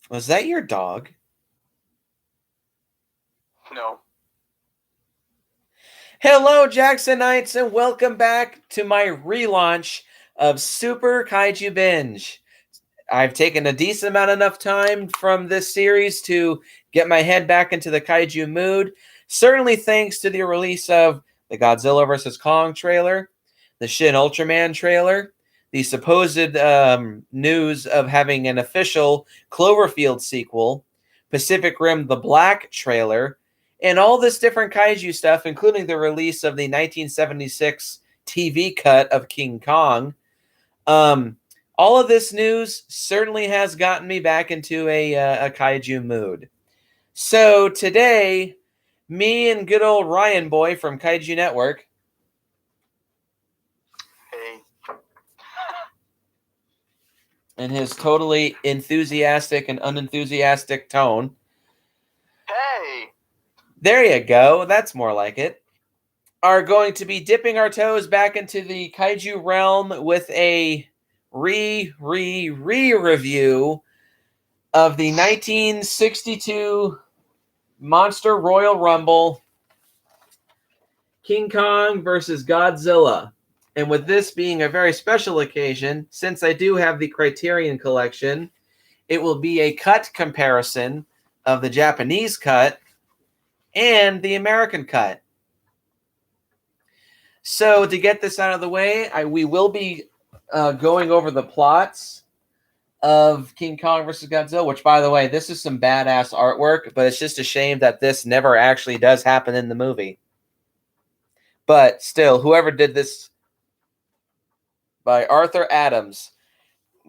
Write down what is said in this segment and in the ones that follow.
Was that your dog? No. Hello, Jacksonites, and welcome back to my relaunch of Super Kaiju Binge. I've taken a decent amount enough time from this series to get my head back into the kaiju mood. Certainly thanks to the release of the Godzilla vs. Kong trailer, the Shin Ultraman trailer, the supposed news of having an official Cloverfield sequel, Pacific Rim The Black trailer, and all this different kaiju stuff, including the release of the 1976 TV cut of King Kong. Um, all of this news certainly has gotten me back into a kaiju mood. So today, me and good old Ryan Boy from Kaiju Network. Hey. In his totally enthusiastic and unenthusiastic tone. Hey. There you go. That's more like it. Are going to be dipping our toes back into the kaiju realm with a review of the 1962 Monster Royal Rumble, King Kong versus Godzilla. And with this being a very special occasion, since I do have the Criterion Collection, it will be a cut comparison of the Japanese cut and the American cut. So to get this out of the way, we will be going over the plots of King Kong versus Godzilla, which, by the way, this is some badass artwork, but it's just a shame that this never actually does happen in the movie. But still, whoever did this by Arthur Adams,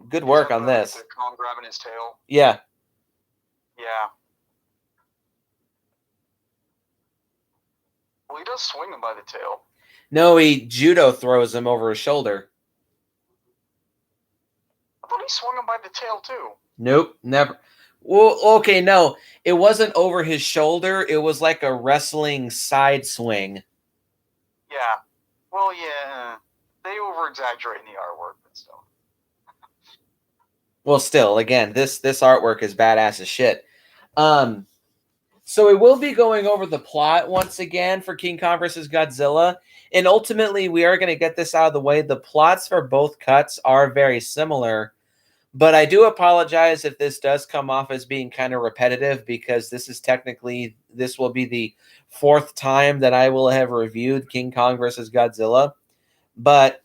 good work on this. The Kong grabbing his tail? Yeah. Yeah. Well, he does swing him by the tail. No, he judo throws him over his shoulder. I thought he swung him by the tail, too. Nope, never. Well, okay, no. It wasn't over his shoulder. It was like a wrestling side swing. Yeah. Well, yeah. They over-exaggerate in the artwork, but still. Well, still, again, this artwork is badass as shit. So we will be going over the plot once again for King Kong versus Godzilla. And ultimately, we are going to get this out of the way. The plots for both cuts are very similar. But I do apologize if this does come off as being kind of repetitive, because this will be the fourth time that I will have reviewed King Kong versus Godzilla. But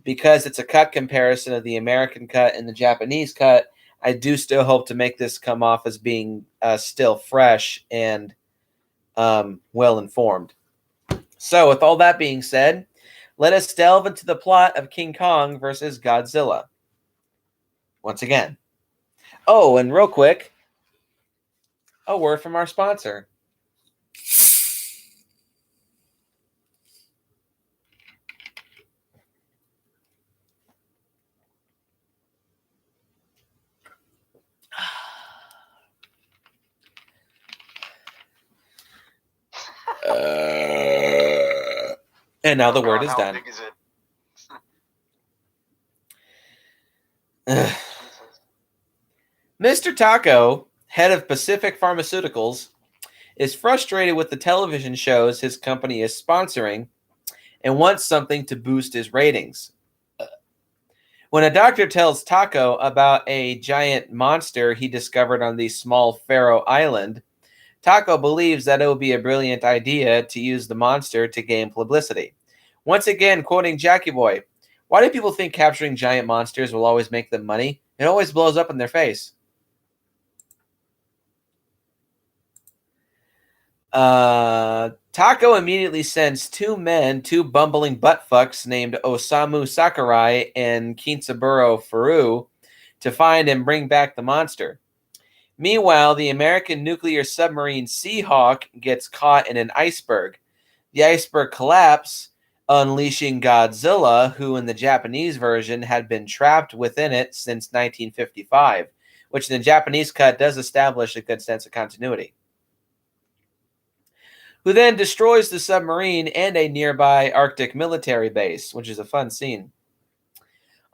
because it's a cut comparison of the American cut and the Japanese cut, I do still hope to make this come off as being still fresh and well informed. So with all that being said, let us delve into the plot of King Kong versus Godzilla. Once again. Oh, and real quick, a word from our sponsor. And now the word is done. How big is it? Mr. Taco, head of Pacific Pharmaceuticals, is frustrated with the television shows his company is sponsoring and wants something to boost his ratings. When a doctor tells Taco about a giant monster he discovered on the small Faroe Island, Taco believes that it would be a brilliant idea to use the monster to gain publicity. Once again, quoting Jackie Boy, why do people think capturing giant monsters will always make them money? It always blows up in their face. Taco immediately sends two bumbling buttfucks named Osamu Sakurai and Kintsaburo Furu to find and bring back the monster. Meanwhile, the American nuclear submarine Seahawk gets caught in an iceberg. The iceberg collapses, unleashing Godzilla, who in the Japanese version had been trapped within it since 1955, which in the Japanese cut does establish a good sense of continuity. Who then destroys the submarine and a nearby Arctic military base, which is a fun scene.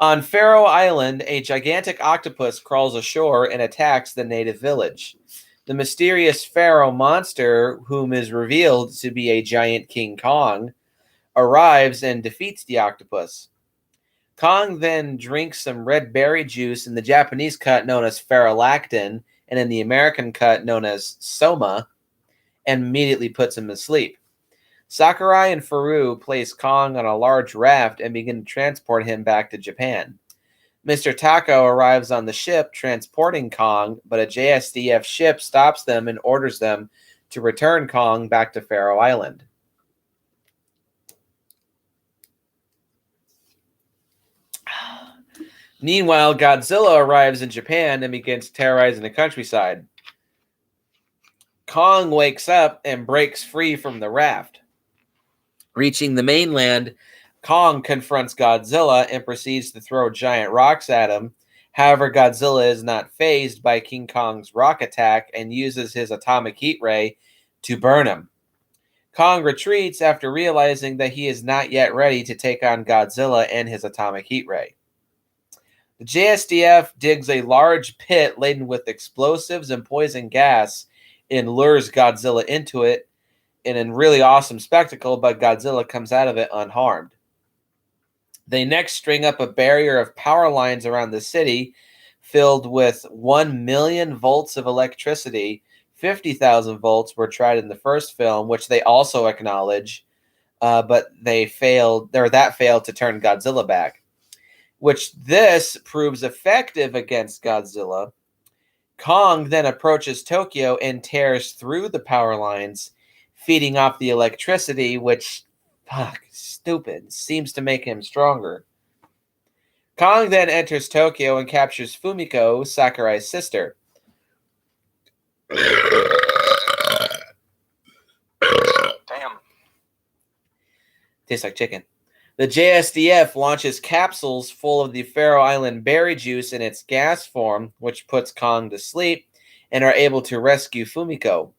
On Faroe Island, a gigantic octopus crawls ashore and attacks the native village. The mysterious Pharaoh monster, whom is revealed to be a giant King Kong, arrives and defeats the octopus. Kong then drinks some red berry juice in the Japanese cut known as ferrolactin and in the American cut known as soma, and immediately puts him to sleep. Sakurai and Faru place Kong on a large raft and begin to transport him back to Japan. Mr. Tako arrives on the ship transporting Kong, but a JSDF ship stops them and orders them to return Kong back to Faroe Island. Meanwhile, Godzilla arrives in Japan and begins terrorizing the countryside. Kong wakes up and breaks free from the raft. Reaching the mainland, Kong confronts Godzilla and proceeds to throw giant rocks at him. However, Godzilla is not fazed by King Kong's rock attack and uses his atomic heat ray to burn him. Kong retreats after realizing that he is not yet ready to take on Godzilla and his atomic heat ray. The JSDF digs a large pit laden with explosives and poison gas and lures Godzilla into it in a really awesome spectacle, but Godzilla comes out of it unharmed. They next string up a barrier of power lines around the city filled with 1 million volts of electricity. 50,000 volts were tried in the first film, which they also acknowledge, but that failed to turn Godzilla back. Which this proves effective against Godzilla. Kong then approaches Tokyo and tears through the power lines, feeding off the electricity, which, stupid, seems to make him stronger. Kong then enters Tokyo and captures Fumiko, Sakurai's sister. Damn. Tastes like chicken. The JSDF launches capsules full of the Faroe Island berry juice in its gas form, which puts Kong to sleep, and are able to rescue Fumiko.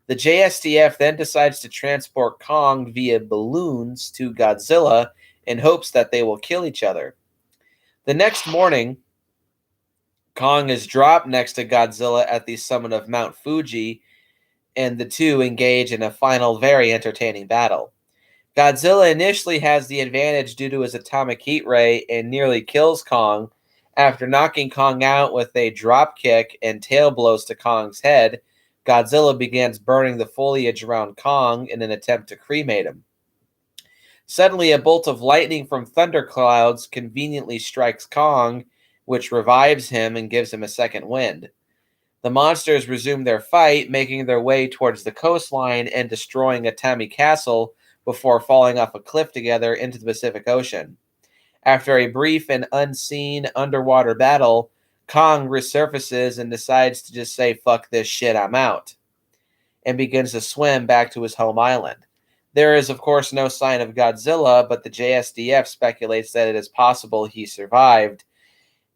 The JSDF then decides to transport Kong via balloons to Godzilla in hopes that they will kill each other. The next morning, Kong is dropped next to Godzilla at the summit of Mount Fuji, and the two engage in a final very entertaining battle. Godzilla initially has the advantage due to his atomic heat ray and nearly kills Kong. After knocking Kong out with a drop kick and tail blows to Kong's head, Godzilla begins burning the foliage around Kong in an attempt to cremate him. Suddenly, a bolt of lightning from thunderclouds conveniently strikes Kong, which revives him and gives him a second wind. The monsters resume their fight, making their way towards the coastline and destroying Atami Castle before falling off a cliff together into the Pacific Ocean. After a brief and unseen underwater battle, Kong resurfaces and decides to just say, "Fuck this shit, I'm out," and begins to swim back to his home island. There is, of course, no sign of Godzilla, but the JSDF speculates that it is possible he survived,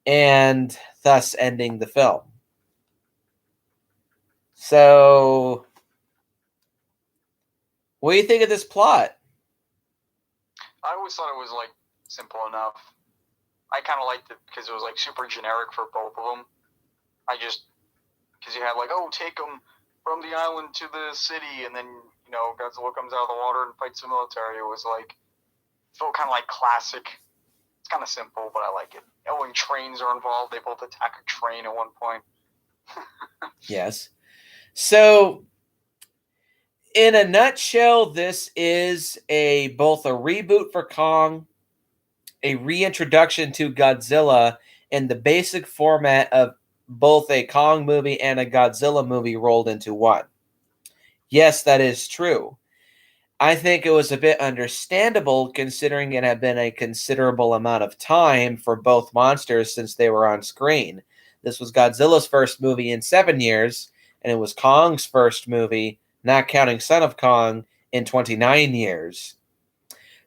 and thus ending the film. So, what do you think of this plot? I always thought it was like simple enough. I kind of liked it because it was like super generic for both of them. Because you had like, oh, take them from the island to the city, and then, you know, Godzilla comes out of the water and fights the military. It was like, felt kind of like classic. It's kind of simple, but I like it. Oh, and trains are involved. They both attack a train at one point. Yes. So, in a nutshell, this is both a reboot for Kong, a reintroduction to Godzilla, and the basic format of both a Kong movie and a Godzilla movie rolled into one. Yes, that is true. I think it was a bit understandable considering it had been a considerable amount of time for both monsters since they were on screen. This was Godzilla's first movie in 7 years, and it was Kong's first movie, not counting Son of Kong, in 29 years.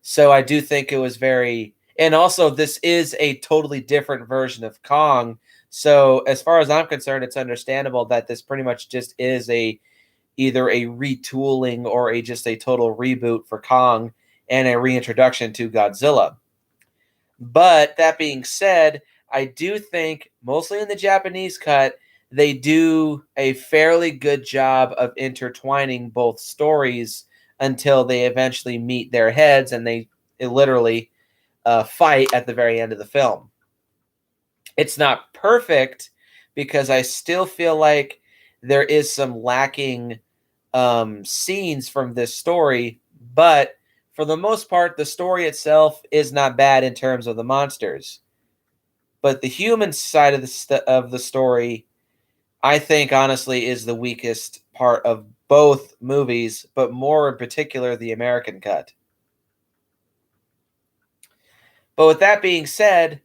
So I do think it was very... And also, this is a totally different version of Kong. So as far as I'm concerned, it's understandable that this pretty much just is either a retooling or just a total reboot for Kong and a reintroduction to Godzilla. But that being said, I do think, mostly in the Japanese cut, they do a fairly good job of intertwining both stories until they eventually meet their heads and they literally fight at the very end of the film. It's not perfect because I still feel like there is some lacking scenes from this story, but for the most part, the story itself is not bad in terms of the monsters. But the human side of the story, I think, honestly, is the weakest part of both movies, but more in particular the American cut. But with that being said,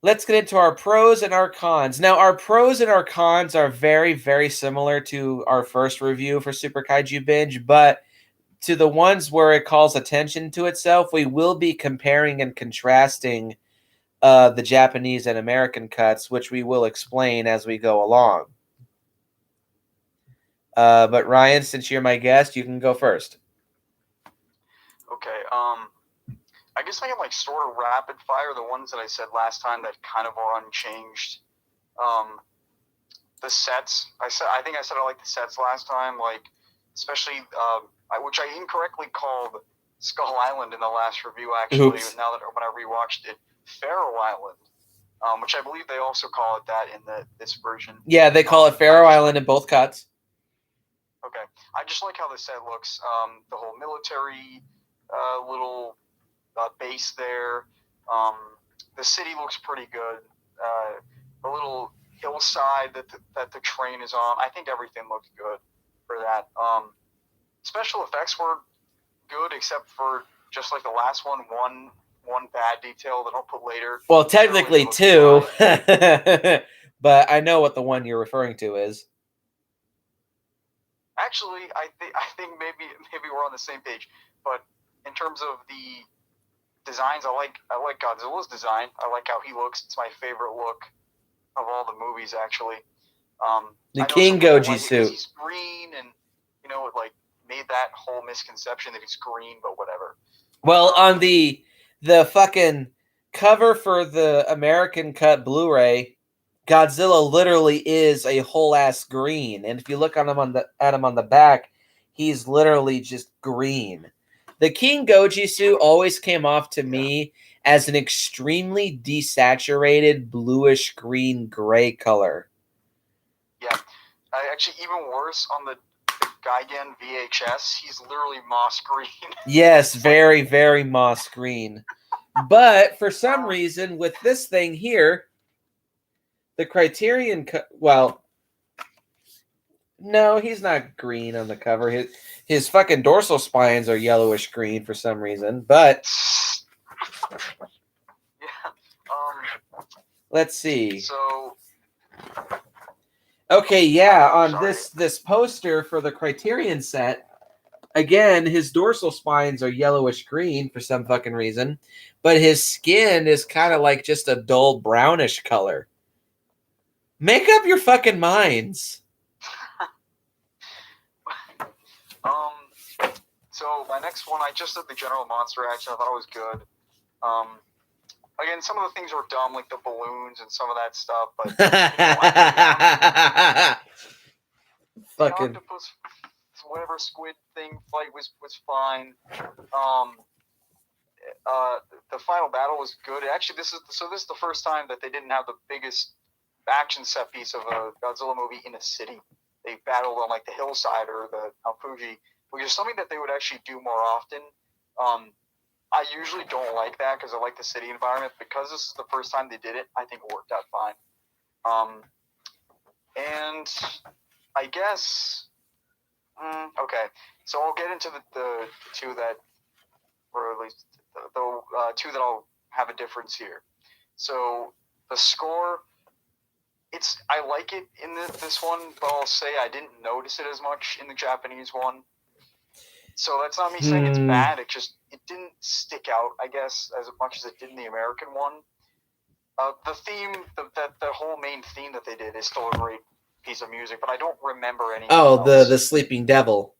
let's get into our pros and our cons. Now, our pros and our cons are very, very similar to our first review for Super Kaiju Binge, but to the ones where it calls attention to itself, we will be comparing and contrasting the Japanese and American cuts, which we will explain as we go along. But Ryan, since you're my guest, you can go first. Okay. I guess I can like sort of rapid fire the ones that I said last time that kind of are unchanged. The sets. I think I said I like the sets last time, like especially which I incorrectly called Skull Island in the last review. Actually, Oops. now that when I rewatched it, Faroe Island, which I believe they also call it that in this version. Yeah, they call it Faroe Island in both cuts. Okay, I just like how the set looks. The whole military little base there. The city looks pretty good. The little hillside that the train is on. I think everything looks good for that. Special effects were good, except for just like the last one bad detail that I'll put later. Well, technically two, but I know what the one you're referring to is. Actually, I think maybe we're on the same page. But in terms of the designs, I like Godzilla's design. I like how he looks. It's my favorite look of all the movies, actually. The King Goji suit. He's green, and it like made that whole misconception that he's green, but whatever. Well, on the fucking cover for the American cut Blu-ray, Godzilla literally is a whole ass green, and if you look at him on the back, he's literally just green. The King Goji suit always came off to me as an extremely desaturated bluish green gray color. Yeah, actually, even worse on the Gigan VHS, he's literally moss green. Yes, very, very moss green. But for some reason, with this thing here, the Criterion, well, no, he's not green on the cover. His fucking dorsal spines are yellowish green for some reason. But yeah, let's see. So, okay, yeah, on this poster for the Criterion set, again, his dorsal spines are yellowish green for some fucking reason, but his skin is kind of like just a dull brownish color. Make up your fucking minds. So my next one, I just did the general monster action. I thought it was good. Again, some of the things were dumb, like the balloons and some of that stuff, but the octopus, whatever squid thing fight was fine. The final battle was good. Actually, this is the first time that they didn't have the biggest action set piece of a Godzilla movie in a city. They battled on like the hillside or the Mount Fuji, which is something that they would actually do more often. I usually don't like that because I like the city environment. Because this is the first time they did it, I think it worked out fine. And I guess okay, so I'll get into the two that, or at least the two that I'll have a difference here. So the score, I like it in this one, but I'll say I didn't notice it as much in the Japanese one. So that's not me saying it's bad. It didn't stick out, I guess, as much as it did in the American one. The theme, the whole main theme that they did is still a great piece of music, but I don't remember anything else. The Sleeping Devil.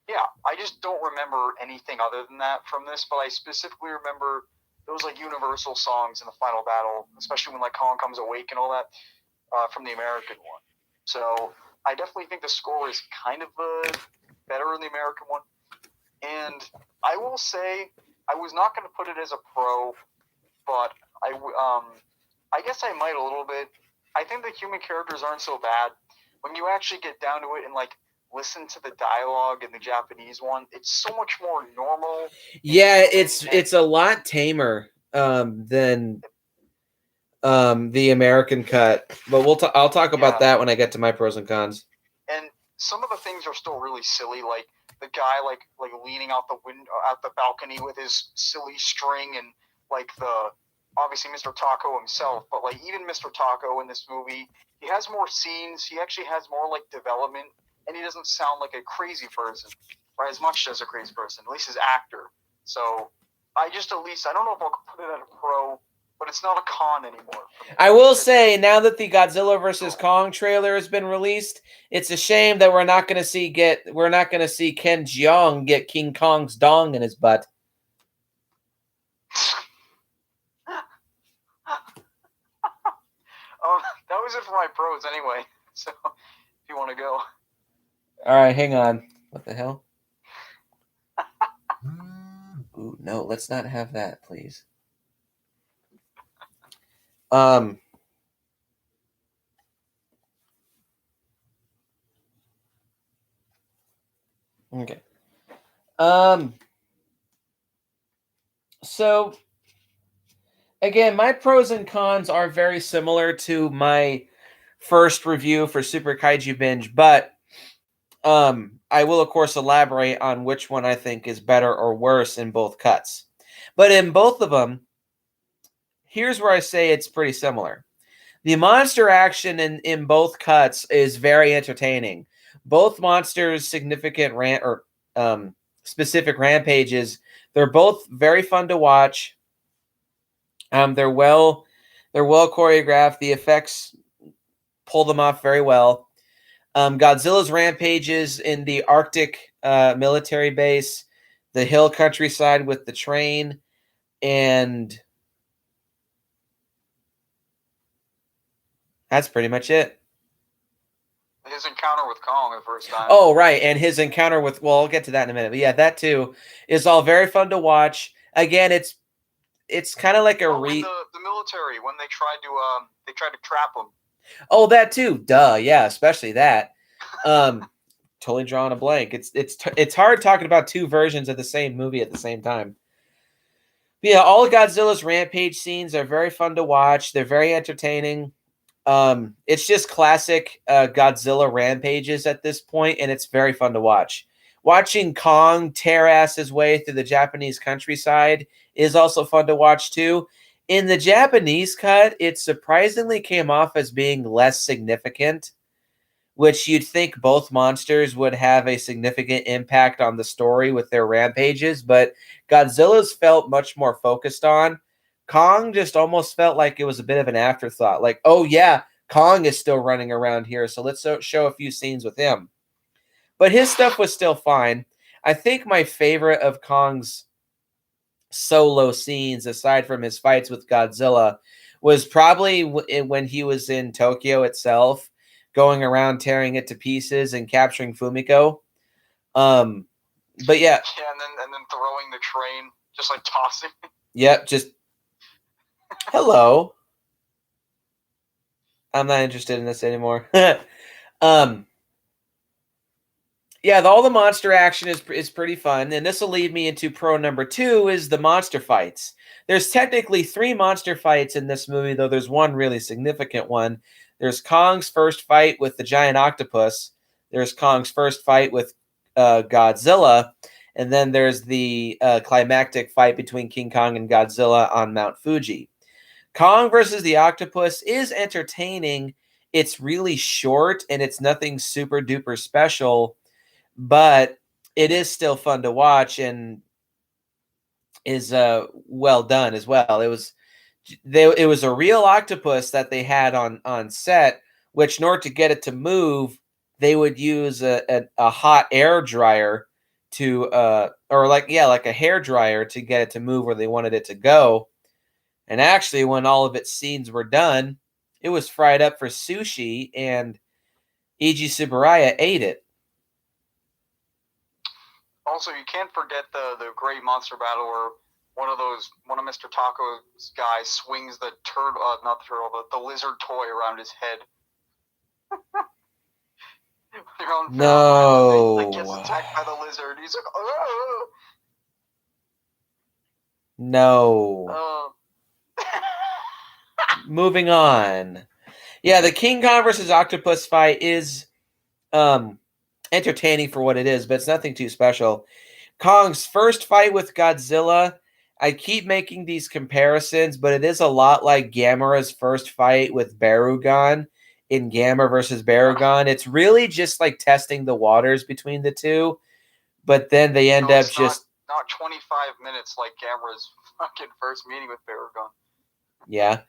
Yeah, I just don't remember anything other than that from this, but I specifically remember those like Universal songs in the final battle, especially when like Kong comes awake and all that from the American one. So I definitely think the score is kind of better in the American one. And I will say I was not going to put it as a pro, but I guess I might a little bit. I think the human characters aren't so bad. When you actually get down to it and like listen to the dialogue in the Japanese one, it's so much more normal. Yeah, it's a lot tamer than the American cut. But I'll talk about that when I get to my pros and cons. And some of the things are still really silly, like the guy like leaning out the window, out the balcony with his silly string, and like the obviously Mr. Taco himself, but like even Mr. Taco in this movie, he has more scenes. He actually has more like development, and he doesn't sound like a crazy person, or as much as a crazy person, at least his actor. So I just at least I don't know if I'll put it at a pro, but it's not a con anymore. I will say, now that the Godzilla vs. Kong trailer has been released, it's a shame that we're not going to see Ken Jeong get King Kong's dong in his butt. That was it for my pros anyway. So if you want to go. All right, hang on. What the hell? Ooh, no, let's not have that, please. Okay. So again, my pros and cons are very similar to my first review for Super Kaiju Binge, but I will of course elaborate on which one I think is better or worse in both cuts. But in both of them, here's where I say it's pretty similar. The monster action in both cuts is very entertaining. Both monsters' significant specific rampages, they're both very fun to watch. They're well choreographed. The effects pull them off very well. Godzilla's rampages in the Arctic military base, the hill countryside with the train, and that's pretty much it. His encounter with Kong the first time. Oh, right, and his encounter with, well, I'll get to that in a minute. But yeah, that too is all very fun to watch. Again, it's kind of like a the military when they tried to trap him. Oh, that too. Duh. Yeah, especially that. Totally drawing a blank. It's hard talking about two versions of the same movie at the same time. But yeah, all of Godzilla's rampage scenes are very fun to watch. They're very entertaining. It's just classic Godzilla rampages at this point, and it's very fun to watch. Watching Kong tear ass his way through the Japanese countryside is also fun to watch too. In the Japanese cut, it surprisingly came off as being less significant, which you'd think both monsters would have a significant impact on the story with their rampages, but Godzilla's felt much more focused on. Kong just almost felt like it was a bit of an afterthought. Like, oh yeah, Kong is still running around here, so let's show a few scenes with him. But his stuff was still fine. I think my favorite of Kong's solo scenes, aside from his fights with Godzilla, was probably when he was in Tokyo itself, going around tearing it to pieces and capturing Fumiko. But yeah. Yeah, and then throwing the train, just like tossing. Yep, just hello. I'm not interested in this anymore. Yeah, all the monster action is pretty fun, and this will lead me into pro number 2 is the monster fights. There's technically 3 monster fights in this movie, though there's one really significant one. There's Kong's first fight with the giant octopus. There's Kong's first fight with Godzilla, and then there's the climactic fight between King Kong and Godzilla on Mount Fuji. Kong versus the octopus is entertaining. It's really short, and it's nothing super duper special, but it is still fun to watch and is well done as well. It was a real octopus that they had on set, which in order to get it to move, they would use a hot air dryer to or like a hair dryer to get it to move where they wanted it to go. And actually, when all of its scenes were done, it was fried up for sushi, and Eiji Tsuburaya ate it. Also, you can't forget the great monster battle where one of Mr. Taco's guys swings the not the turtle, but the lizard toy around his head. No. Like gets attacked by the lizard. He's like, oh. No. Moving on. Yeah, the King Kong versus Octopus fight is entertaining for what it is, but it's nothing too special. Kong's first fight with Godzilla, I keep making these comparisons, but it is a lot like Gamera's first fight with Barugon in Gamera versus Barugon. It's really just like testing the waters between the two, but then they end up just not 25 minutes like Gamera's fucking first meeting with Barugon. Yeah.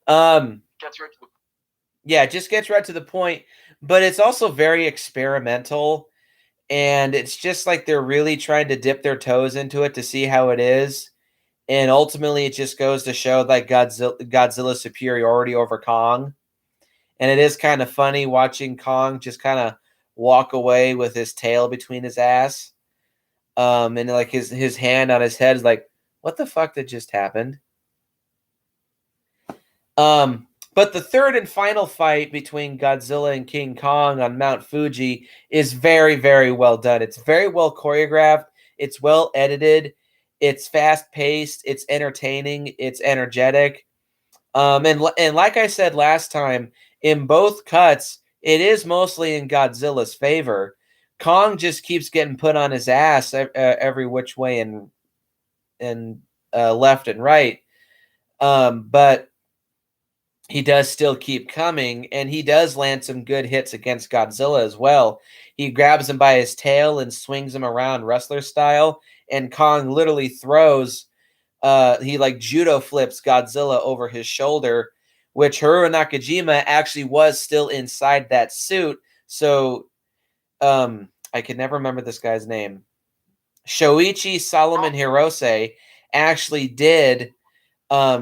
Gets right to the Yeah, it just gets right to the point, but it's also very experimental, and it's just like they're really trying to dip their toes into it to see how it is. And ultimately, it just goes to show like Godzilla's superiority over Kong. And it is kind of funny watching Kong just kind of walk away with his tail between his ass. And like his hand on his head is like, what the fuck that just happened? But the third and final fight between Godzilla and King Kong on Mount Fuji is very, very well done. It's very well choreographed. It's well edited. It's fast paced. It's entertaining. It's energetic. And like I said last time, in both cuts, it is mostly in Godzilla's favor. Kong just keeps getting put on his ass every which way and left and right. But he does still keep coming, and he does land some good hits against Godzilla as well. He grabs him by his tail and swings him around wrestler style, and Kong literally throws, he like judo flips Godzilla over his shoulder, which Haruo Nakajima actually was still inside that suit. So, I can never remember this guy's name. Shoichi Solomon Hirose actually did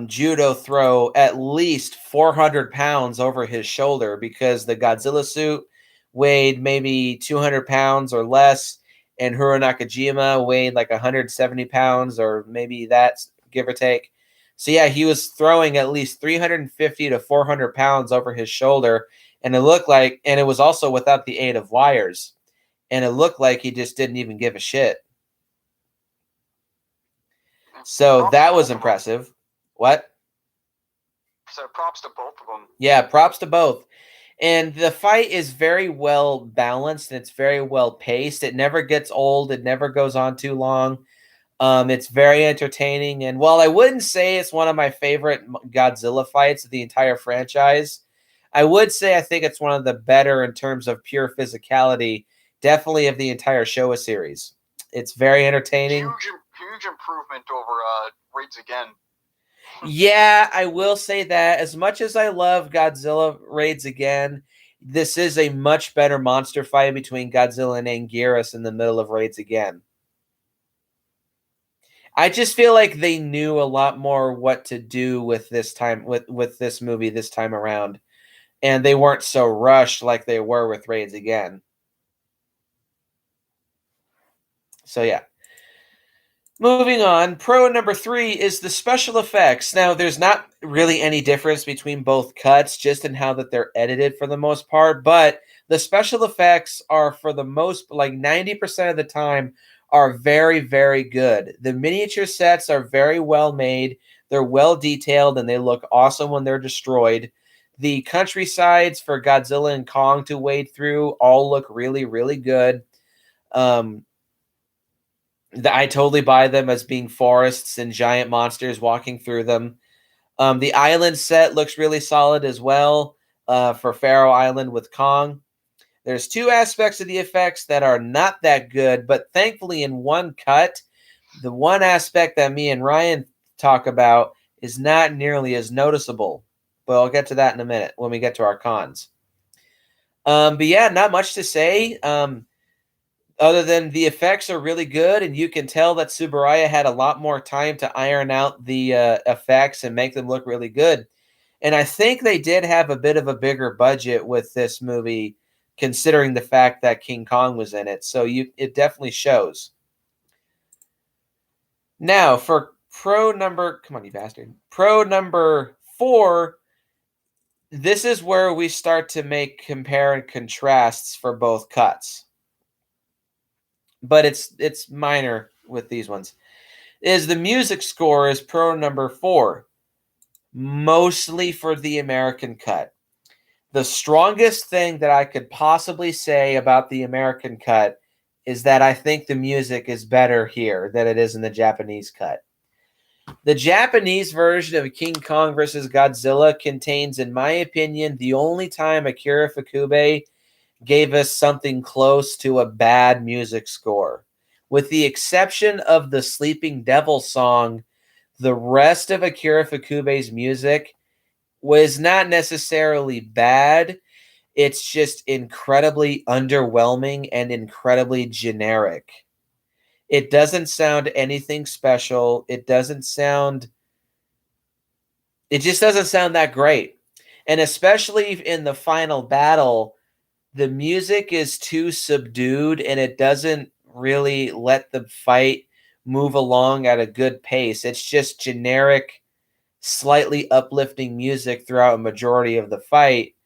judo throw at least 400 pounds over his shoulder because the Godzilla suit weighed maybe 200 pounds or less, and Haruo Nakajima weighed like 170 pounds or maybe that's give or take. So yeah, he was throwing at least 350 to 400 pounds over his shoulder, and it looked like, and it was also without the aid of wires, and it looked like he just didn't even give a shit. So that was impressive. What? So props to both of them. Yeah, props to both. And the fight is very well balanced and it's very well paced. It never gets old. It never goes on too long. It's very entertaining. And while I wouldn't say it's one of my favorite Godzilla fights of the entire franchise, I would say I think it's one of the better in terms of pure physicality, definitely of the entire Showa series. It's very entertaining. Huge improvement over Raids Again. Yeah, I will say that. As much as I love Godzilla Raids Again, this is a much better monster fight between Godzilla and Anguirus in the middle of Raids Again. I just feel like they knew a lot more what to do with this time with this movie this time around, and they weren't so rushed like they were with Raids Again. So yeah. Moving on, pro number 3 is the special effects. Now, there's not really any difference between both cuts, just in how that they're edited for the most part, but the special effects are for the most, like 90% of the time, are very, very good. The miniature sets are very well made, they're well detailed, and they look awesome when they're destroyed. The countrysides for Godzilla and Kong to wade through all look really, really good. I totally buy them as being forests and giant monsters walking through them. The island set looks really solid as well for Faroe Island with Kong. There's 2 aspects of the effects that are not that good, but thankfully in one cut, the one aspect that me and Ryan talk about is not nearly as noticeable. But I'll get to that in a minute when we get to our cons. But yeah, not much to say. Other than the effects are really good, and you can tell that Tsuburaya had a lot more time to iron out the effects and make them look really good. And I think they did have a bit of a bigger budget with this movie, considering the fact that King Kong was in it. So it definitely shows. Now for pro number, come on, you bastard. Pro number 4. This is where we start to make compare and contrasts for both cuts. But it's minor with these ones. Is the music score is pro number 4, mostly for the American cut. The strongest thing that I could possibly say about the American cut is that I think the music is better here than it is in the Japanese cut. The Japanese version of King Kong vs. Godzilla contains, in my opinion, the only time Akira Ifukube gave us something close to a bad music score. With the exception of the Sleeping Devil song, the rest of Akira Ifukube's music was not necessarily bad. It's just incredibly underwhelming and incredibly generic. It doesn't sound anything special. It just doesn't sound that great. And especially in the final battle, the music is too subdued and it doesn't really let the fight move along at a good pace. It's just generic, slightly uplifting music throughout a majority of the fight.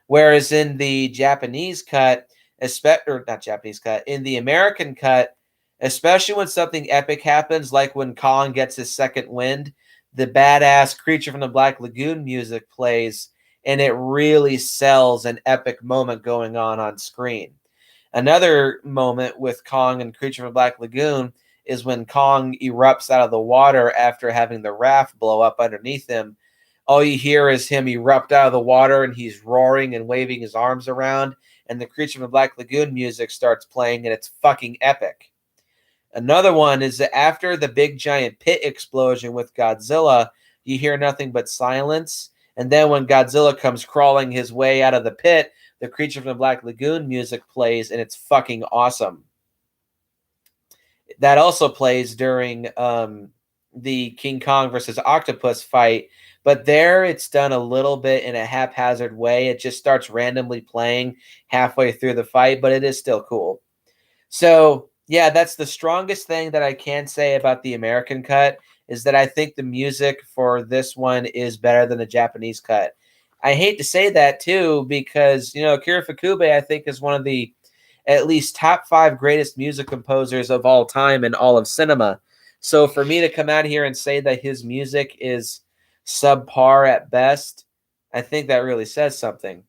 Whereas in the Japanese cut, in the American cut, especially when something epic happens, like when Kong gets his second wind, the badass Creature from the Black Lagoon music plays, and it really sells an epic moment going on screen. Another moment with Kong and Creature from the Black Lagoon is when Kong erupts out of the water after having the raft blow up underneath him. All you hear is him erupt out of the water, and he's roaring and waving his arms around, and the Creature from the Black Lagoon music starts playing, and it's fucking epic. Another one is that after the big giant pit explosion with Godzilla, you hear nothing but silence. And then when Godzilla comes crawling his way out of the pit, the Creature from the Black Lagoon music plays, and it's fucking awesome. That also plays during the King Kong versus Octopus fight, but there it's done a little bit in a haphazard way. It just starts randomly playing halfway through the fight, but it is still cool. So, yeah, that's the strongest thing that I can say about the American cut, is that I think the music for this one is better than the Japanese cut. I hate to say that, too, because, Akira Ifukube, I think, is one of the at least top 5 greatest music composers of all time in all of cinema. So for me to come out here and say that his music is subpar at best, I think that really says something.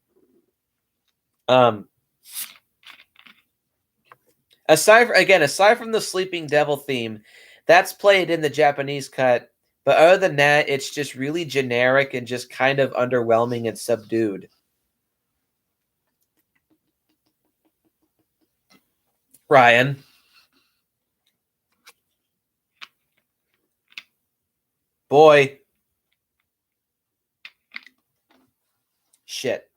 Aside from the Sleeping Devil theme, that's played in the Japanese cut, but other than that, it's just really generic and just kind of underwhelming and subdued. Ryan. Boy. Shit.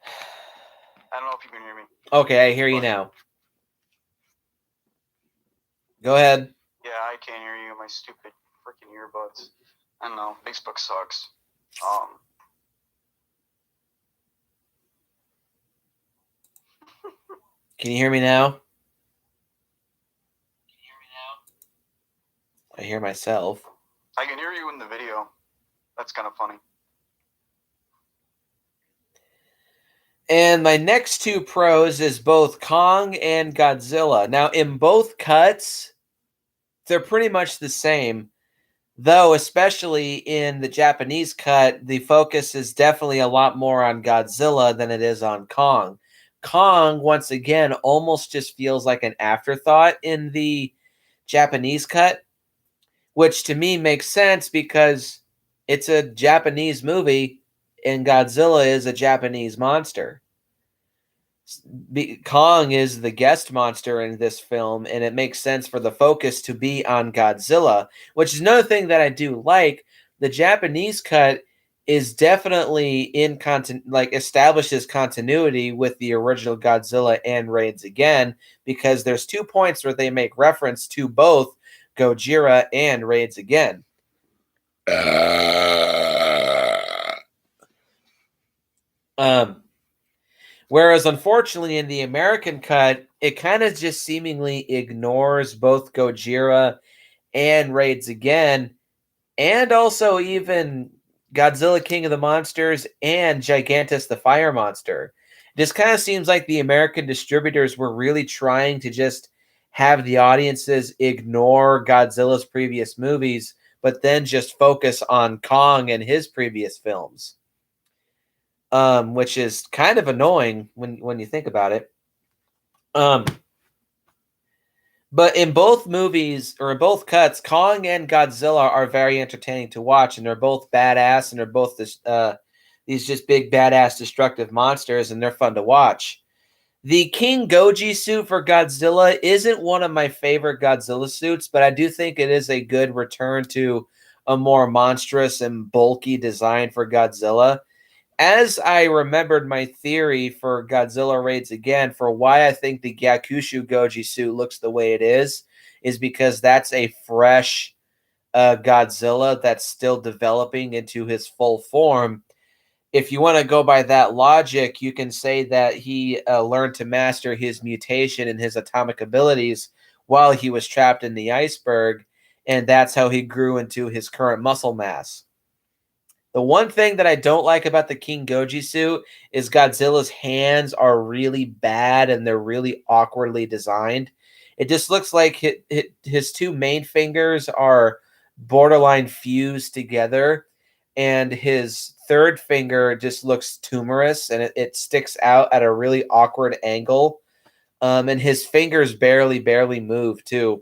I don't know if you can hear me. Okay, I hear you now. Go ahead. Yeah, I can't hear you. My stupid freaking earbuds. I don't know. Facebook sucks. Can you hear me now? I hear myself. I can hear you in the video. That's kind of funny. And my next 2 pros is both Kong and Godzilla. Now, in both cuts, they're pretty much the same, though especially in the Japanese cut, the focus is definitely a lot more on Godzilla than it is on Kong. Kong, once again, almost just feels like an afterthought in the Japanese cut, which to me makes sense because it's a Japanese movie and Godzilla is a Japanese monster. Kong is the guest monster in this film, and it makes sense for the focus to be on Godzilla, which is another thing that I do like. The Japanese cut is definitely establishes continuity with the original Godzilla and Raids Again, because there's 2 points where they make reference to both Gojira and Raids Again. Whereas unfortunately in the American cut, it kind of just seemingly ignores both Gojira and Raids Again, and also even Godzilla King of the Monsters and Gigantus the Fire Monster. It just kind of seems like the American distributors were really trying to just have the audiences ignore Godzilla's previous movies, but then just focus on Kong and his previous films. Which is kind of annoying when you think about it. But in both movies, or in both cuts, Kong and Godzilla are very entertaining to watch, and they're both badass, and they're both these just big badass destructive monsters, and they're fun to watch. The King Goji suit for Godzilla isn't one of my favorite Godzilla suits, but I do think it is a good return to a more monstrous and bulky design for Godzilla. As I remembered my theory for Godzilla Raids Again, for why I think the Gyakushu Goji suit looks the way it is because that's a fresh Godzilla that's still developing into his full form. If you want to go by that logic, you can say that he learned to master his mutation and his atomic abilities while he was trapped in the iceberg, and that's how he grew into his current muscle mass. The one thing that I don't like about the King Goji suit is Godzilla's hands are really bad and they're really awkwardly designed. It just looks like his 2 main fingers are borderline fused together, and his third finger just looks tumorous, and it sticks out at a really awkward angle. And his fingers barely move too.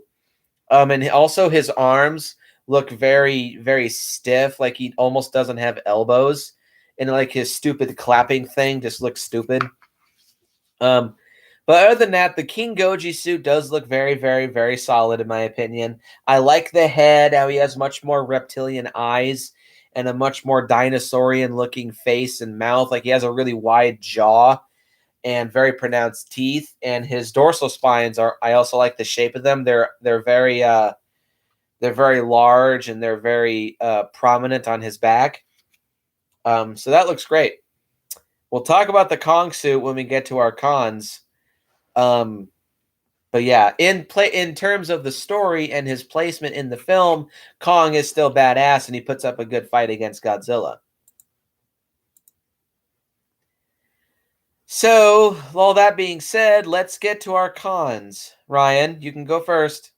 And also his arms look very, very stiff, like he almost doesn't have elbows, and like his stupid clapping thing just looks stupid. But other than that, the King Goji suit does look very, very, very solid in my opinion. I like the head, how he has much more reptilian eyes and a much more dinosaurian looking face and mouth. Like he has a really wide jaw and very pronounced teeth, and his dorsal spines are. I also like the shape of them. They're very large, and they're very prominent on his back. So that looks great. We'll talk about the Kong suit when we get to our cons. But yeah, in terms of the story and his placement in the film, Kong is still badass, and he puts up a good fight against Godzilla. So, all that being said, let's get to our cons. Ryan, you can go first.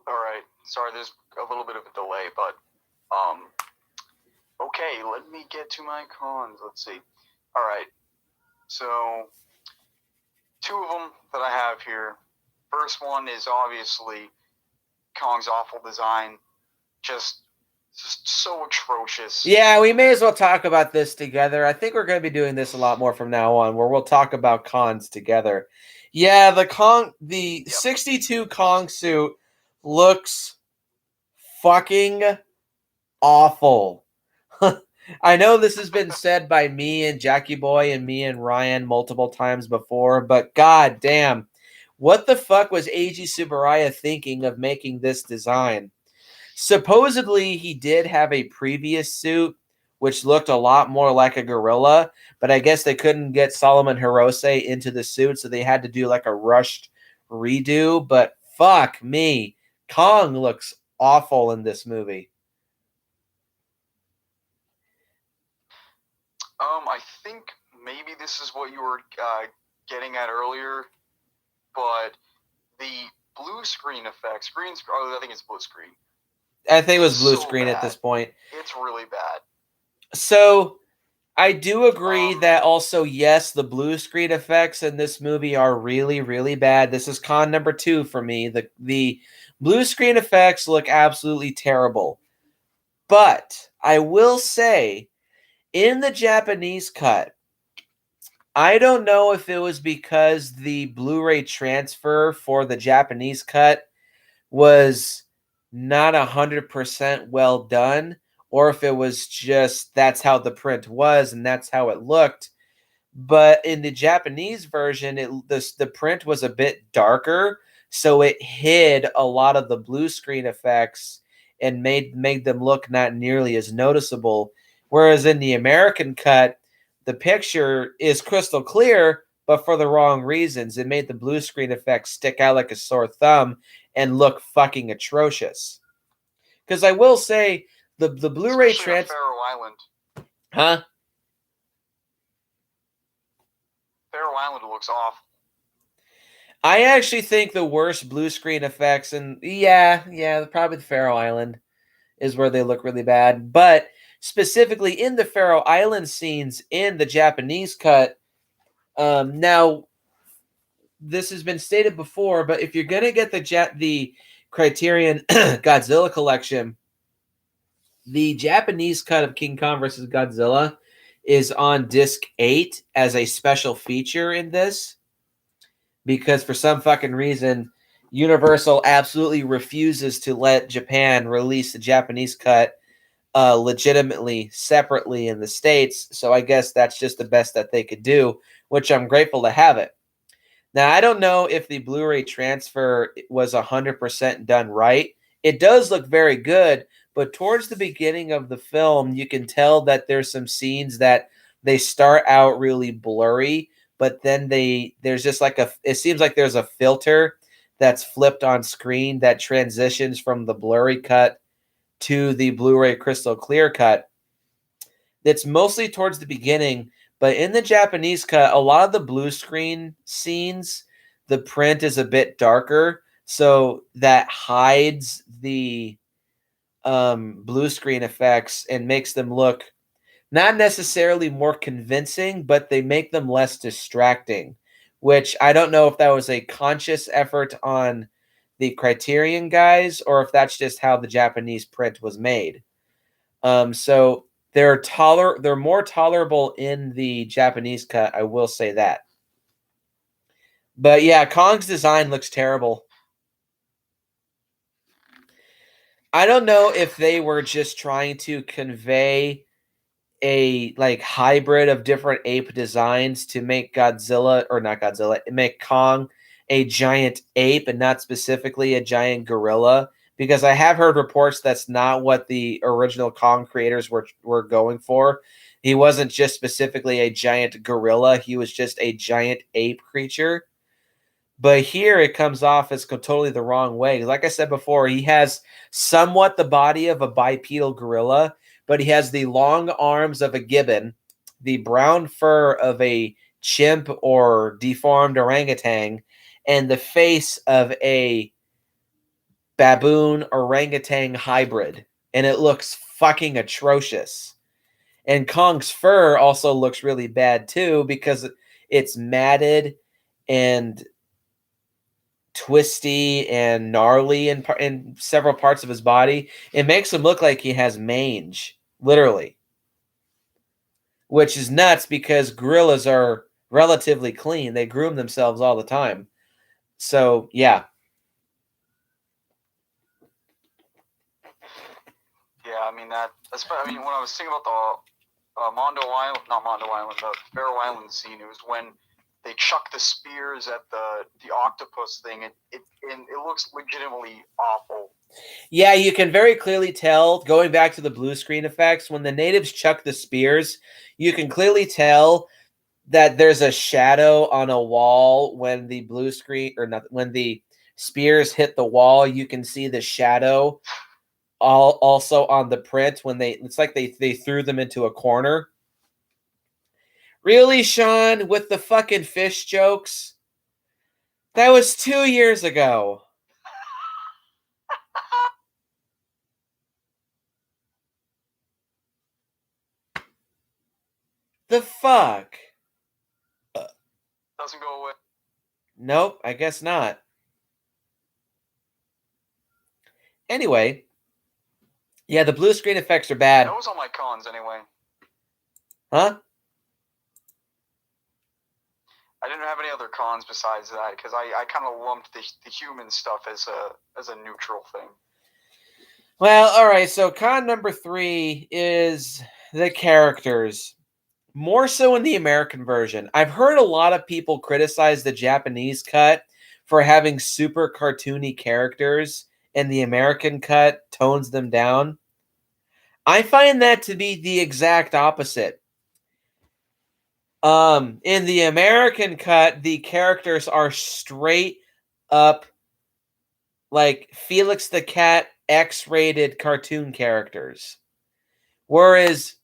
All right. Sorry, there's a little bit of a delay, but okay, let me get to my cons. Let's see. All right. So, 2 of them that I have here. First one is obviously Kong's awful design. Just so atrocious. Yeah, we may as well talk about this together. I think we're going to be doing this a lot more from now on, where we'll talk about cons together. Yeah, the 62 Kong suit looks fucking awful. I know this has been said by me and Jackie Boy and me and Ryan multiple times before, but god damn, what the fuck was Eiji Tsuburaya thinking of making this design? Supposedly, he did have a previous suit which looked a lot more like a gorilla, but I guess they couldn't get Solomon Hirose into the suit, so they had to do like a rushed redo. But fuck me, Kong looks awful in this movie. I think maybe this is what you were getting at earlier, but the blue screen effects, I think it's blue screen. I think it was blue screen at this point. It's really bad. So I do agree that also, yes, the blue screen effects in this movie are really, really bad. This is con number 2 for me. The blue screen effects look absolutely terrible. But I will say, in the Japanese cut, I don't know if it was because the Blu-ray transfer for the Japanese cut was not 100% well done, or if it was just that's how the print was and that's how it looked. But in the Japanese version, the print was a bit darker, so it hid a lot of the blue screen effects and made them look not nearly as noticeable. Whereas in the American cut, the picture is crystal clear, but for the wrong reasons. It made the blue screen effects stick out like a sore thumb and look fucking atrocious. Because I will say the Blu-ray Especially on Faroe Island. Huh? Faroe Island looks off. I actually think the worst blue screen effects, and yeah, probably the Faroe Island is where they look really bad. But specifically in the Faroe Island scenes in the Japanese cut, now this has been stated before, but if you're gonna get the Criterion Godzilla collection, the Japanese cut of King Kong versus Godzilla is on disc 8 as a special feature in this, because for some fucking reason Universal absolutely refuses to let Japan release the Japanese cut legitimately separately in the States. So I guess that's just the best that they could do, which I'm grateful to have it. Now, I don't know if the Blu-ray transfer was 100% done right. It does look very good, but towards the beginning of the film, you can tell that there's some scenes that they start out really blurry, but then there's just like it seems like there's a filter that's flipped on screen that transitions from the blurry cut to the Blu-ray crystal clear cut. That's mostly towards the beginning, but in the Japanese cut, a lot of the blue screen scenes, the print is a bit darker, so that hides the blue screen effects and makes them look not necessarily more convincing, but they make them less distracting, which I don't know if that was a conscious effort on the Criterion guys or if that's just how the Japanese print was made. So they're more tolerable in the Japanese cut, I will say that. But yeah, Kong's design looks terrible. I don't know if they were just trying to convey a like hybrid of different ape designs to make Godzilla or not Godzilla, make Kong a giant ape and not specifically a giant gorilla, because I have heard reports that's not what the original Kong creators were going for. He wasn't just specifically a giant gorilla, he was just a giant ape creature. But here it comes off as totally the wrong way. Like I said before, he has somewhat the body of a bipedal gorilla, but he has the long arms of a gibbon, the brown fur of a chimp or deformed orangutan, and the face of a baboon orangutan hybrid. And it looks fucking atrocious. And Kong's fur also looks really bad too because it's matted and twisty and gnarly in several parts of his body. It makes him look like he has mange, literally, which is nuts because gorillas are relatively clean. They groom themselves all the time. So, yeah. Yeah, I mean that's. I mean, when I was thinking about the not Mondo Island, the Faroe Island scene, it was when they chuck the spears at the octopus thing. It looks legitimately awful. Yeah, you can very clearly tell, going back to the blue screen effects, when the natives chuck the spears, you can clearly tell that there's a shadow on a wall when the blue screen or not when the spears hit the wall. You can see the shadow also on the print when it's like they threw them into a corner. Really, Sean, with the fucking fish jokes? That was 2 years ago. The fuck? Doesn't go away. Nope, I guess not. Anyway, yeah, the blue screen effects are bad. That was all my cons anyway. Huh? I didn't have any other cons besides that because I kind of lumped the human stuff as a neutral thing. Well, all right. So con number 3 is the characters. More so in the American version. I've heard a lot of people criticize the Japanese cut for having super cartoony characters, and the American cut tones them down. I find that to be the exact opposite. In the American cut, the characters are straight up like Felix the Cat X-rated cartoon characters. Whereas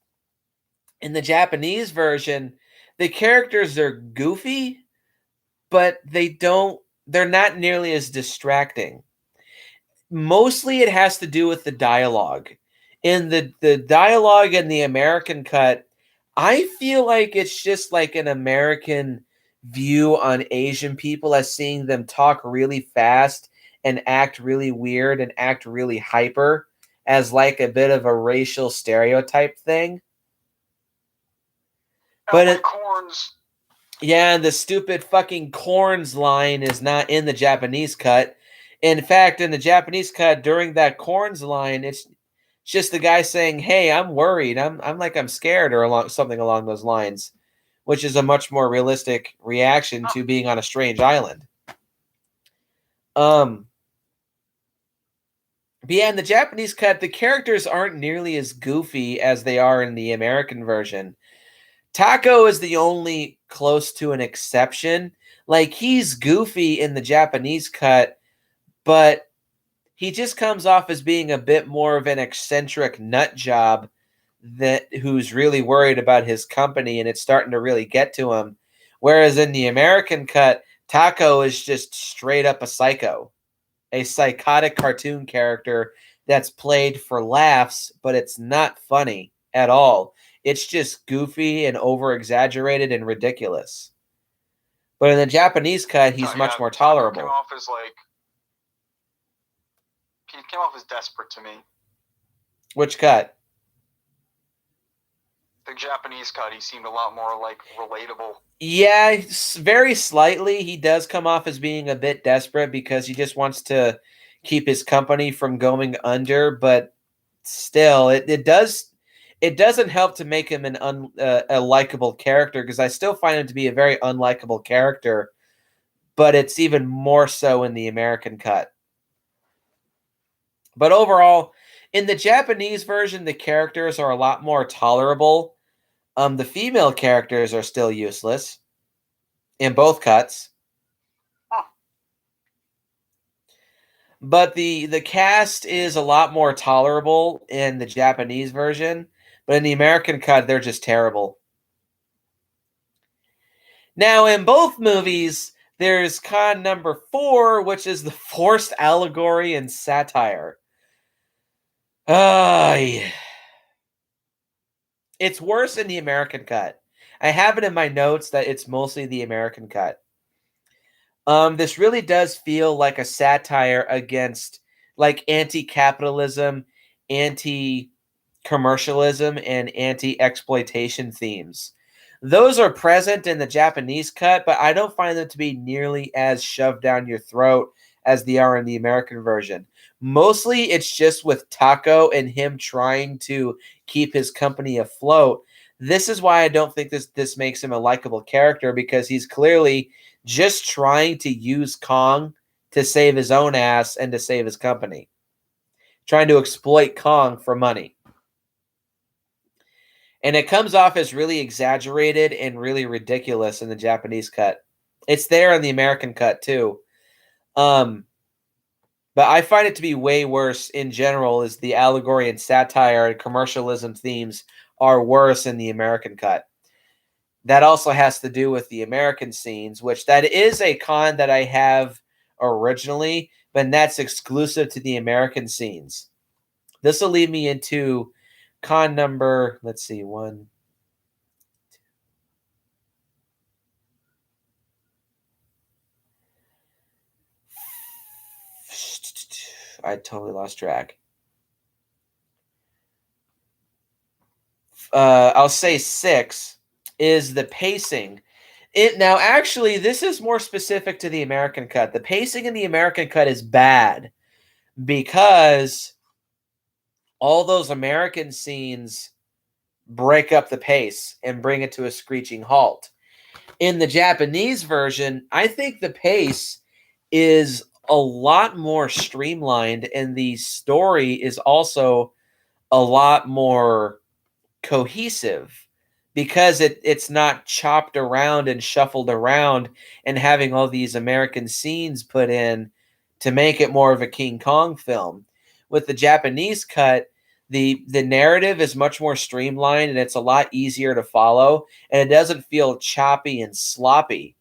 in the Japanese version, the characters are goofy, but they're not nearly as distracting. Mostly it has to do with the dialogue. In the dialogue in the American cut, I feel like it's just like an American view on Asian people, as seeing them talk really fast and act really weird and act really hyper, as like a bit of a racial stereotype thing. But it, corns. yeah, and the stupid fucking corns line is not in the Japanese cut. In fact, in the Japanese cut, during that corns line, it's just the guy saying, "Hey, I'm worried. I'm scared," or something along those lines, which is a much more realistic reaction to being on a strange island. But yeah, in the Japanese cut, the characters aren't nearly as goofy as they are in the American version. Taco is the only close to an exception. Like, he's goofy in the Japanese cut, but he just comes off as being a bit more of an eccentric nut job who's really worried about his company, and it's starting to really get to him. Whereas in the American cut, Taco is just straight up a psycho, a psychotic cartoon character that's played for laughs, but it's not funny at all. It's just goofy and over exaggerated and ridiculous. But in the Japanese cut, he's much more tolerable. Came off as he came off as desperate to me. Which cut? The Japanese cut, he seemed a lot more like relatable. Yeah, very slightly. He does come off as being a bit desperate because he just wants to keep his company from going under, but still, it doesn't help to make him a likable character, because I still find him to be a very unlikable character, but it's even more so in the American cut. But overall, in the Japanese version, the characters are a lot more tolerable. The female characters are still useless in both cuts. Huh. But the cast is a lot more tolerable in the Japanese version. But in the American cut, they're just terrible. Now, in both movies, there's con number 4, which is the forced allegory and satire. Yeah. It's worse in the American cut. I have it in my notes that it's mostly the American cut. This really does feel like a satire against like anti-capitalism, anti-commercialism, and anti-exploitation themes. Those are present in the Japanese cut, but I don't find them to be nearly as shoved down your throat as they are in the American version. Mostly it's just with Taco and him trying to keep his company afloat. This is why I don't think this makes him a likable character, because he's clearly just trying to use Kong to save his own ass and to save his company. Trying to exploit Kong for money. And it comes off as really exaggerated and really ridiculous in the Japanese cut. It's there in the American cut too. But I find it to be way worse in general, as the allegory and satire and commercialism themes are worse in the American cut. That also has to do with the American scenes, which that is a con that I have originally, but that's exclusive to the American scenes. This will lead me into con number, let's see, 1, 2. I totally lost track. I'll say 6 is the pacing. Now, actually, this is more specific to the American cut. The pacing in the American cut is bad because all those American scenes break up the pace and bring it to a screeching halt. In the Japanese version, I think the pace is a lot more streamlined, and the story is also a lot more cohesive because it's not chopped around and shuffled around and having all these American scenes put in to make it more of a King Kong film. With the Japanese cut, the narrative is much more streamlined and it's a lot easier to follow, and it doesn't feel choppy and sloppy.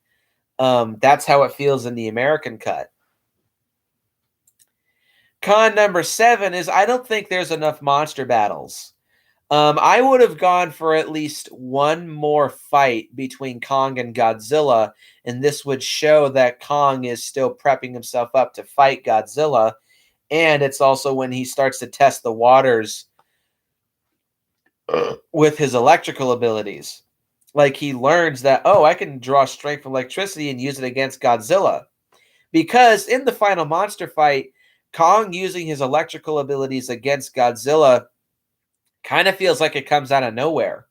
That's how it feels in the American cut. Con number 7 is I don't think there's enough monster battles. I would have gone for at least one more fight between Kong and Godzilla, and this would show that Kong is still prepping himself up to fight Godzilla, and it's also when he starts to test the waters with his electrical abilities. Like he learns that, oh, I can draw strength from electricity and use it against Godzilla. Because in the final monster fight, Kong using his electrical abilities against Godzilla kind of feels like it comes out of nowhere.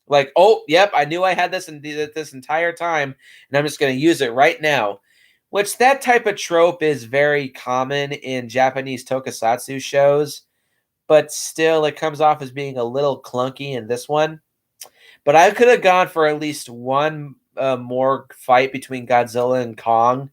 Like, oh, yep, I knew I had this this entire time, and I'm just going to use it right now. Which that type of trope is very common in Japanese tokusatsu shows, but still it comes off as being a little clunky in this one. But I could have gone for at least one more fight between Godzilla and Kong.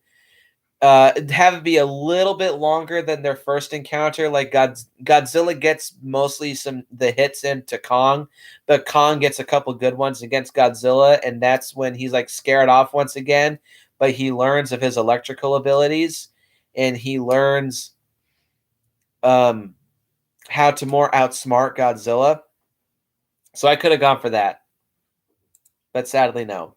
Have it be a little bit longer than their first encounter. Like Godzilla gets mostly the hits into Kong, but Kong gets a couple good ones against Godzilla, and that's when he's like scared off once again. But he learns of his electrical abilities, and he learns how to more outsmart Godzilla. So I could have gone for that, but sadly no.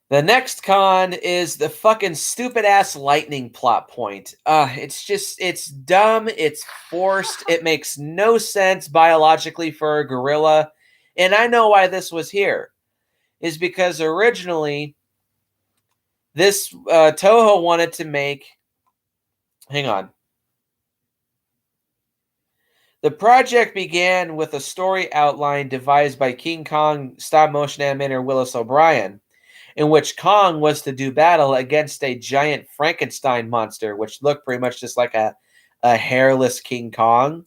The next con is the fucking stupid ass lightning plot point. It's dumb, it's forced, it makes no sense biologically for a gorilla. And I know why this was here. Is because originally this Toho wanted to make. Hang on. The project began with a story outline devised by King Kong stop motion animator Willis O'Brien, in which Kong was to do battle against a giant Frankenstein monster, which looked pretty much just like a hairless King Kong.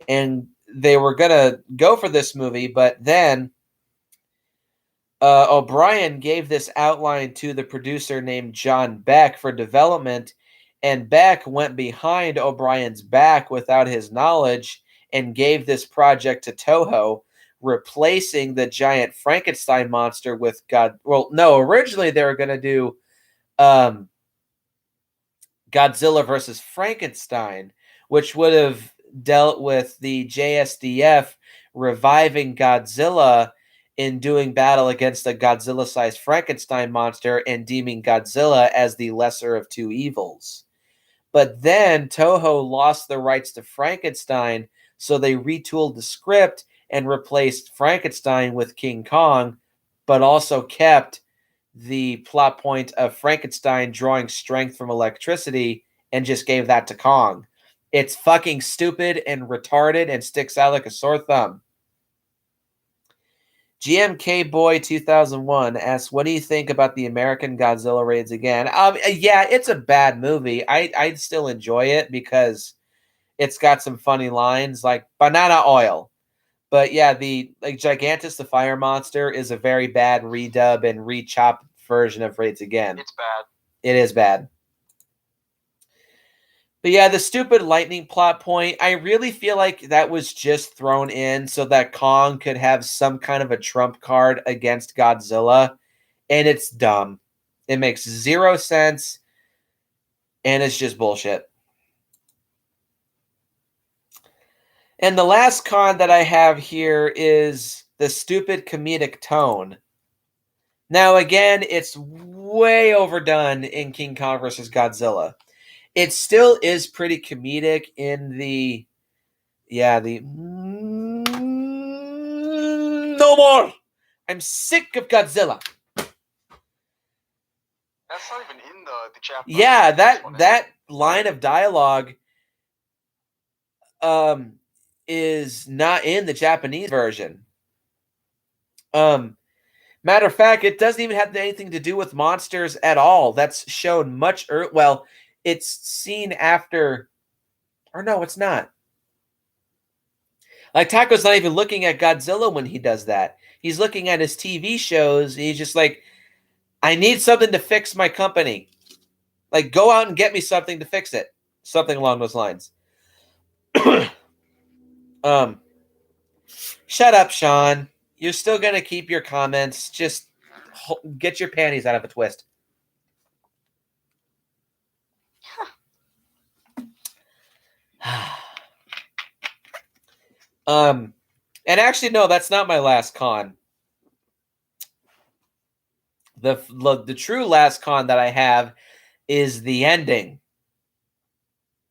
And they were going to go for this movie, but then O'Brien gave this outline to the producer named John Beck for development, and Beck went behind O'Brien's back without his knowledge and gave this project to Toho, replacing the giant Frankenstein monster with originally they were going to do Godzilla versus Frankenstein, which would have dealt with the JSDF reviving Godzilla in doing battle against a Godzilla-sized Frankenstein monster and deeming Godzilla as the lesser of two evils. But then Toho lost the rights to Frankenstein, so they retooled the script and replaced Frankenstein with King Kong, but also kept the plot point of Frankenstein drawing strength from electricity and just gave that to Kong. It's fucking stupid and retarded and sticks out like a sore thumb. GMK Boy 2001 asks, what do you think about the American Godzilla raids again? Yeah, it's a bad movie. I'd still enjoy it because it's got some funny lines like banana oil. But yeah, the Gigantus the Fire Monster is a very bad redub and re-chopped version of Raids Again. It's bad. It is bad. But yeah, the stupid lightning plot point, I really feel like that was just thrown in so that Kong could have some kind of a trump card against Godzilla. And it's dumb. It makes zero sense. And it's just bullshit. And the last con that I have here is the stupid comedic tone. Now, again, it's way overdone in King Kong vs. Godzilla. It still is pretty comedic in the no more. I'm sick of Godzilla. That's not even in the Japanese. Yeah, one, that line of dialogue is not in the Japanese version. Matter of fact, it doesn't even have anything to do with monsters at all. That's shown much earlier. Well, it's seen after, or no, it's not. Like, Taco's not even looking at Godzilla when he does that. He's looking at his TV shows. And he's just like, I need something to fix my company. Like, go out and get me something to fix it. Something along those lines. Shut up, Sean. You're still going to keep your comments. Just get your panties out of a twist. And actually, no, that's not my last con. The true last con that I have is the ending.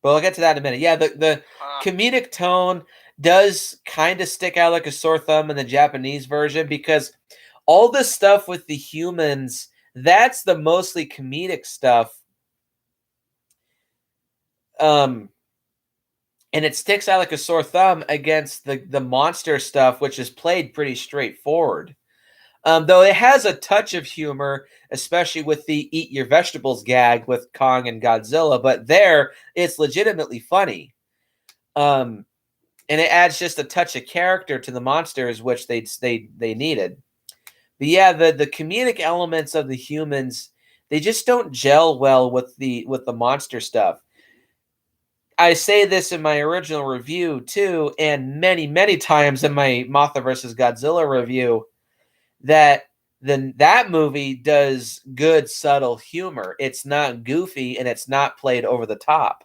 But I'll get to that in a minute. Yeah, the comedic tone does kind of stick out like a sore thumb in the Japanese version, because all the stuff with the humans, that's the mostly comedic stuff. And it sticks out like a sore thumb against the monster stuff, which is played pretty straightforward. Though it has a touch of humor, especially with the eat your vegetables gag with Kong and Godzilla, but there it's legitimately funny. And it adds just a touch of character to the monsters, which they needed. But yeah, the comedic elements of the humans, they just don't gel well with the monster stuff. I say this in my original review too, and many, many times in my Mothra vs. Godzilla review, that that movie does good subtle humor. It's not goofy and it's not played over the top.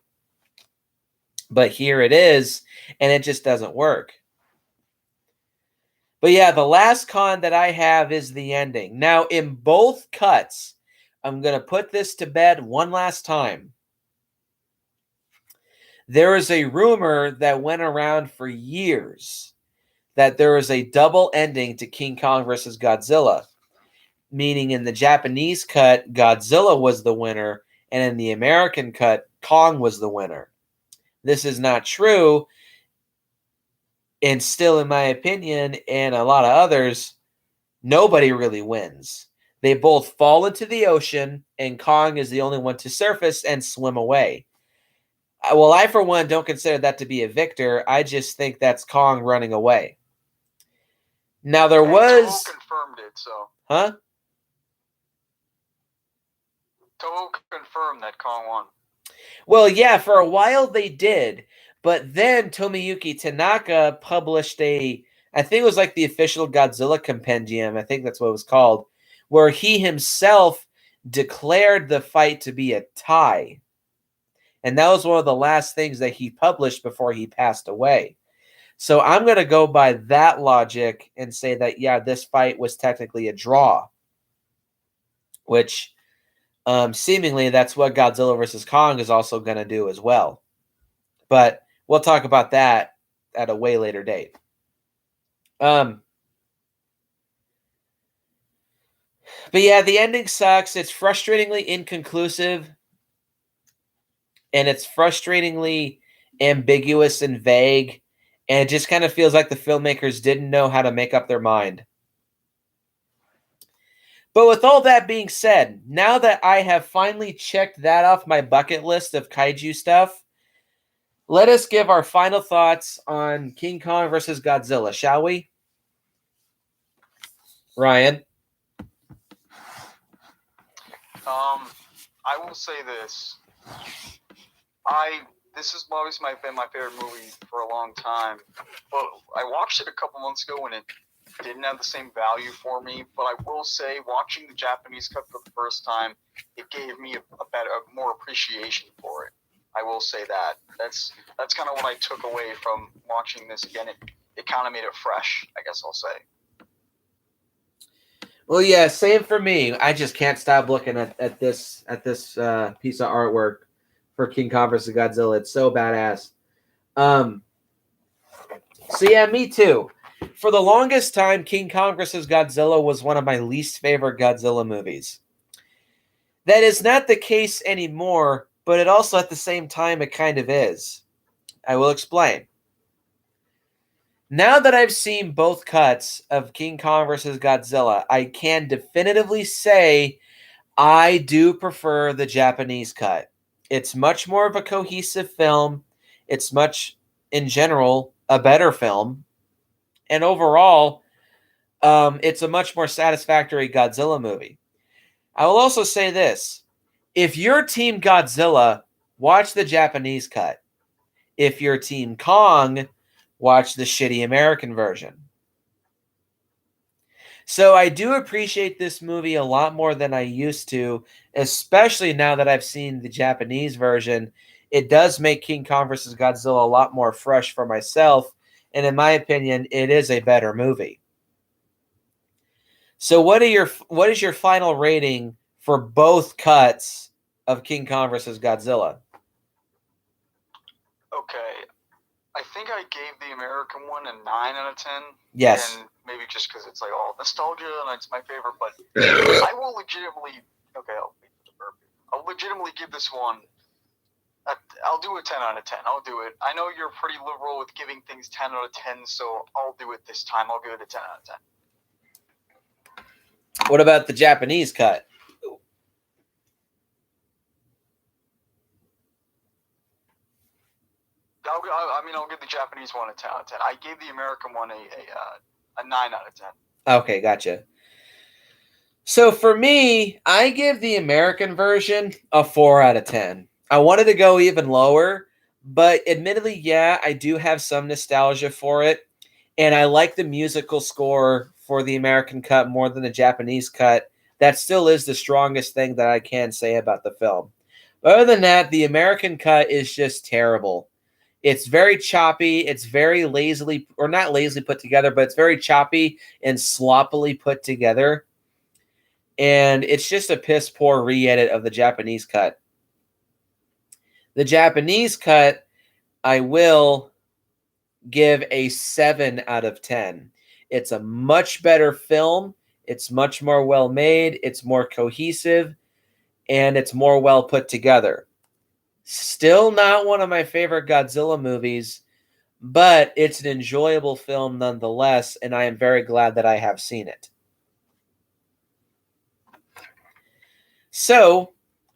But here it is, and it just doesn't work. But yeah, the last con that I have is the ending. Now, in both cuts, I'm going to put this to bed one last time. There is a rumor that went around for years that there is a double ending to King Kong vs. Godzilla, meaning in the Japanese cut, Godzilla was the winner, and in the American cut, Kong was the winner. This is not true, and still, in my opinion, and a lot of others, nobody really wins. They both fall into the ocean, and Kong is the only one to surface and swim away. Well, I, for one, don't consider that to be a victor. I just think that's Kong running away. Now, there was... Toho confirmed it, so... Huh? Toho confirmed that Kong won. Well, yeah, for a while they did. But then Tomoyuki Tanaka published I think it was like the official Godzilla compendium, I think that's what it was called, where he himself declared the fight to be a tie. And that was one of the last things that he published before he passed away. So I'm going to go by that logic and say that, yeah, this fight was technically a draw. Which, seemingly, that's what Godzilla vs. Kong is also going to do as well. But we'll talk about that at a way later date. But yeah, the ending sucks. It's frustratingly inconclusive. And it's frustratingly ambiguous and vague. And it just kind of feels like the filmmakers didn't know how to make up their mind. But with all that being said, now that I have finally checked that off my bucket list of kaiju stuff, let us give our final thoughts on King Kong vs. Godzilla, shall we? Ryan? I will say this. This has always been my favorite movie for a long time. But I watched it a couple months ago and it didn't have the same value for me. But I will say, watching the Japanese cut for the first time, it gave me a more appreciation for it. I will say that. That's kind of what I took away from watching this again. It kind of made it fresh, I guess I'll say. Well, yeah, same for me. I just can't stop looking at this piece of artwork for King Kong vs. Godzilla. It's so badass. So yeah, me too. For the longest time, King Kong vs. Godzilla was one of my least favorite Godzilla movies. That is not the case anymore, but it also at the same time it kind of is. I will explain. Now that I've seen both cuts of King Kong versus Godzilla, I can definitively say I do prefer the Japanese cut. It's much more of a cohesive film. It's much, in general, a better film. And overall, it's a much more satisfactory Godzilla movie. I will also say this. If you're Team Godzilla, watch the Japanese cut. If you're Team Kong, watch the shitty American version. So I do appreciate this movie a lot more than I used to, especially now that I've seen the Japanese version. It does make King Kong vs. Godzilla a lot more fresh for myself, and in my opinion, it is a better movie. So what is your final rating for both cuts of King Kong vs. Godzilla? Okay, I think I gave the American one a 9 out of 10. Yes. And maybe just because it's like all nostalgia and it's my favorite, but I will legitimately. Okay, I'll legitimately give this one. I'll do a 10 out of 10. I'll do it. I know you're pretty liberal with giving things 10 out of 10, so I'll do it this time. I'll give it a 10 out of 10. What about the Japanese cut? I'll give the Japanese one a 10 out of 10. I gave the American one a 9 out of 10. Okay, gotcha. So for me, I give the American version a 4 out of 10. I wanted to go even lower, but admittedly, yeah, I do have some nostalgia for it. And I like the musical score for the American cut more than the Japanese cut. That still is the strongest thing that I can say about the film. But other than that, the American cut is just terrible. It's very choppy. It's very lazily, or not lazily put together, but it's very choppy and sloppily put together. And it's just a piss poor re-edit of the Japanese cut. The Japanese cut, I will give a 7 out of 10. It's a much better film. It's much more well made. It's more cohesive. And it's more well put together. Still not one of my favorite Godzilla movies, but it's an enjoyable film nonetheless, and I am very glad that I have seen it. So,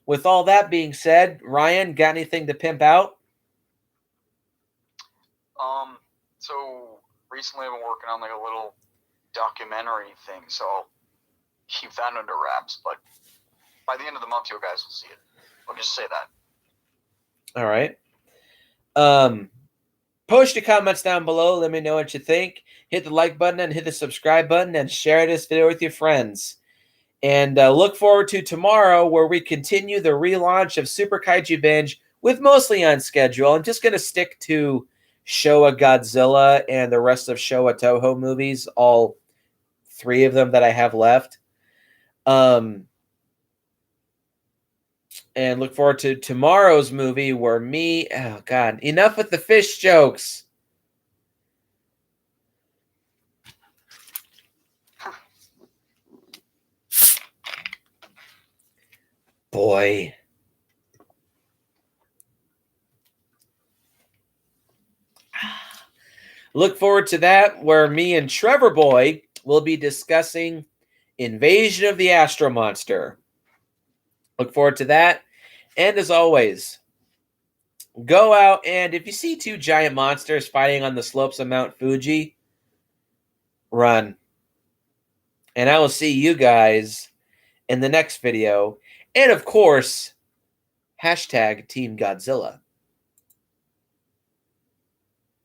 with all that being said, Ryan, got anything to pimp out? So recently I've been working on like a little documentary thing, so I'll keep that under wraps, but by the end of the month you guys will see it. I'll just say that. All right. Post your comments down below. Let me know what you think. Hit the like button and hit the subscribe button and share this video with your friends. And look forward to tomorrow where we continue the relaunch of Super Kaiju Binge with mostly on schedule. I'm just going to stick to Showa Godzilla and the rest of Showa Toho movies, all 3 of them that I have left. And look forward to tomorrow's movie where oh God, enough with the fish jokes. Boy. Look forward to that, where me and Trevor Boy will be discussing Invasion of the Astro Monster. Look forward to that. And as always, go out and if you see 2 giant monsters fighting on the slopes of Mount Fuji, run. And I will see you guys in the next video. And of course, #Team Godzilla.